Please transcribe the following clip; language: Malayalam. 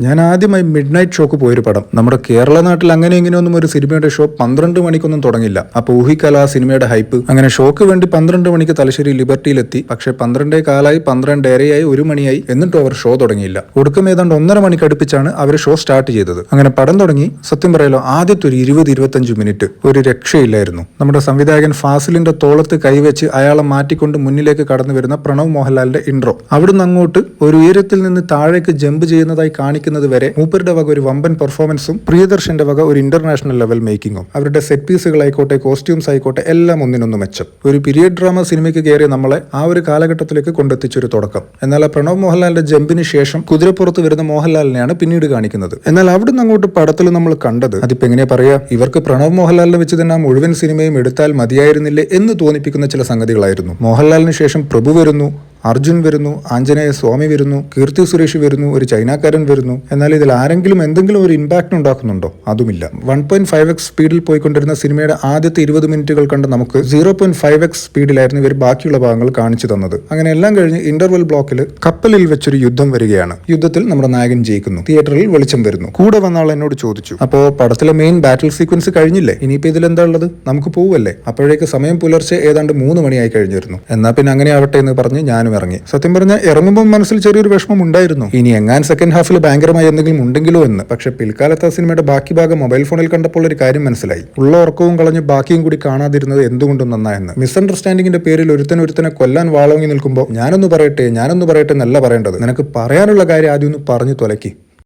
ഞാൻ ആദ്യമായി മിഡ് നൈറ്റ് ഷോക്ക് പോയൊരു പടം. നമ്മുടെ കേരള നാട്ടിൽ അങ്ങനെ ഇങ്ങനെയൊന്നും ഒരു സിനിമയുടെ ഷോ 12 മണിക്കൊന്നും തുടങ്ങില്ല. അപ്പൊ ഊഹിക്കാല ആ സിനിമയുടെ ഹൈപ്പ്. അങ്ങനെ ഷോക്ക് വേണ്ടി 12 മണിക്ക് തലശ്ശേരി ലിബർട്ടിയിലെത്തി. പക്ഷേ 12 കാലായി, 12:30 1 മണിയായി, എന്നിട്ടും അവർ ഷോ തുടങ്ങിയില്ല. ഒടുക്കം ഏതാണ്ട് 1:30 മണിക്ക് അടുപ്പിച്ചാണ് അവർ ഷോ സ്റ്റാർട്ട് ചെയ്തത്. അങ്ങനെ പടം തുടങ്ങി. സത്യം പറയാലോ, ആദ്യത്തെ ഒരു 20-25 മിനിറ്റ് ഒരു രക്ഷയില്ലായിരുന്നു. നമ്മുടെ സംവിധായകൻ ഫാസിലിന്റെ തോളത്ത് കൈവച്ച് അയാളെ മാറ്റിക്കൊണ്ട് മുന്നിലേക്ക് കടന്നു വരുന്ന പ്രണവ് മോഹൻലാലിന്റെ ഇൻട്രോ. അവിടുന്ന് അങ്ങോട്ട് ഒരു ഉയരത്തിൽ നിന്ന് താഴേക്ക് ജമ്പ് ചെയ്യുന്നതായി കാണിക്കുന്നത് വരെ മൂപ്പരുടെ വക ഒരു വമ്പൻ പെർഫോമൻസും പ്രിയദർശന്റെ വക ഒരു ഇന്റർനാഷണൽ ലെവൽ മേക്കിങ്ങും. അവരുടെ സെറ്റ് പീസുകളായിക്കോട്ടെ, കോസ്റ്റ്യൂംസ് ആയിക്കോട്ടെ, എല്ലാം ഒന്നിനൊന്ന് മെച്ചം. ഒരു പീരിയഡ് ഡ്രാമ സിനിമയ്ക്ക് കയറിയ നമ്മളെ ആ ഒരു കാലഘട്ടത്തിലേക്ക് കൊണ്ടെത്തിച്ചൊരു തുടക്കം. എന്നാൽ ആ പ്രണവ് മോഹൻലാലിന്റെ ജമ്പിന് ശേഷം കുതിരപ്പുറത്ത് വരുന്ന മോഹൻലാലിനെയാണ് പിന്നീട് കാണിക്കുന്നത്. എന്നാൽ അവിടുന്ന് അങ്ങോട്ട് പടത്തിൽ നമ്മൾ കണ്ടത്, അതിപ്പോ എങ്ങനെയാ പറയാ, ഇവർക്ക് പ്രണവ് മോഹൻലാലിനെ വെച്ച് തന്നെ ആ മുഴുവൻ സിനിമയും എടുത്താൽ മതിയായിരുന്നില്ലേ എന്ന് തോന്നിപ്പിക്കുന്ന ചില സംഗതികളായിരുന്നു. മോഹൻലാലിന് ശേഷം പ്രഭു വരുന്നു, അർജുൻ വരുന്നു, ആഞ്ജനേയ സ്വാമി വരുന്നു, കീർത്തി സുരേഷ് വരുന്നു, ഒരു ചൈനക്കാരൻ വരുന്നു. എന്നാൽ ഇതിൽ ആരെങ്കിലും എന്തെങ്കിലും ഒരു ഇമ്പാക്ട് ഉണ്ടാക്കുന്നുണ്ടോ? അതുമില്ല. 1.5x സ്പീഡിൽ പോയിക്കൊണ്ടിരുന്ന സിനിമയുടെ ആദ്യത്തെ 20 മിനിറ്റുകൾ കണ്ട് നമുക്ക് 0.5x സ്പീഡിലായിരുന്നു ഇവർ ബാക്കിയുള്ള ഭാഗങ്ങൾ കാണിച്ചു തന്നത്. അങ്ങനെ എല്ലാം കഴിഞ്ഞ് ഇന്റർവെൽ ബ്ലോക്കിൽ കപ്പലിൽ വെച്ചൊരു യുദ്ധം വരികയാണ്. യുദ്ധത്തിൽ നമ്മുടെ നായകൻ ജയിക്കുന്നു. തിയേറ്ററിൽ വെളിച്ചം വരുന്നു. കൂടെ വന്ന ആൾ എന്നോട് ചോദിച്ചു, അപ്പോ പടത്തിലെ മെയിൻ ബാറ്റിൽ സീക്വൻസ് കഴിഞ്ഞില്ലേ? ഇനിയിപ്പോ ഇതിലെന്താ ഉള്ളത്? നമുക്ക് പോവല്ലേ? അപ്പോഴേക്ക് സമയം പുലർച്ചെ ഏതാണ്ട് 3 മണിയായി കഴിഞ്ഞിരുന്നു. എന്നാ പിന്നെ അങ്ങനെ ആവട്ടെ എന്ന് പറഞ്ഞ് ഞാനും ഇറങ്ങി. സത്യം പറഞ്ഞാൽ ഇറങ്ങുമ്പോൾ മനസ്സിൽ ചെറിയൊരു വിഷമം ഉണ്ടായിരുന്നു. ഇനി എങ്ങാൻ സെക്കൻഡ് ഹാഫിൽ ഭയങ്കരമായി എന്തെങ്കിലും ഉണ്ടെങ്കിലോ എന്ന്. പക്ഷെ പിൽക്കാലത്ത് ആ സിനിമയുടെ ബാക്കി ഭാഗം മൊബൈൽ ഫോണിൽ കണ്ടപ്പോൾ ഒരു കാര്യം മനസ്സിലായി. ഉള്ള ഉറക്കവും കളഞ്ഞ് ബാക്കിയും കൂടി കാണാതിരുന്നത് എന്തുകൊണ്ടും നന്നായെന്ന്. മിസ്അണ്ടർസ്റ്റാൻഡിങ്ങിന്റെ പേരിൽ ഒരുത്തനെ കൊല്ലാൻ വാളോങ്ങി നിൽക്കുമ്പോൾ ഞാനൊന്ന് പറയട്ടെ എന്നല്ല പറയേണ്ടത്. നിനക്ക് പറയാനുള്ള കാര്യം ആദ്യം ഒന്ന് പറഞ്ഞു തുലക്കി.